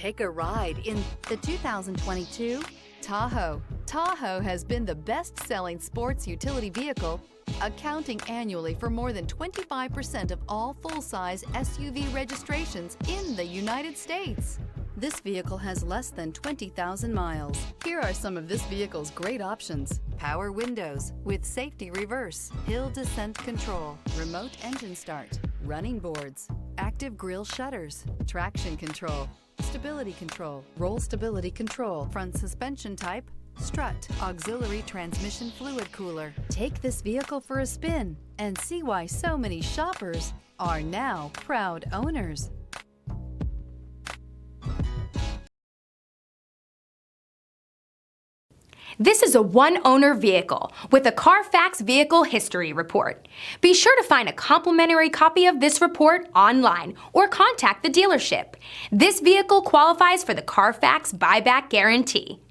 Take a ride in the 2022 Tahoe. Tahoe has been the best-selling sports utility vehicle, accounting annually for more than 25% of all full-size SUV registrations in the United States. This vehicle has less than 20,000 miles. Here are some of this vehicle's great options: power windows with safety reverse, hill descent control, remote engine start, running boards, active grille shutters, traction control, stability control, roll stability control, front suspension type, strut, auxiliary transmission fluid cooler. Take this vehicle for a spin and see why so many shoppers are now proud owners. This is a one-owner vehicle with a Carfax Vehicle History Report. Be sure to find a complimentary copy of this report online or contact the dealership. This vehicle qualifies for the Carfax Buyback Guarantee.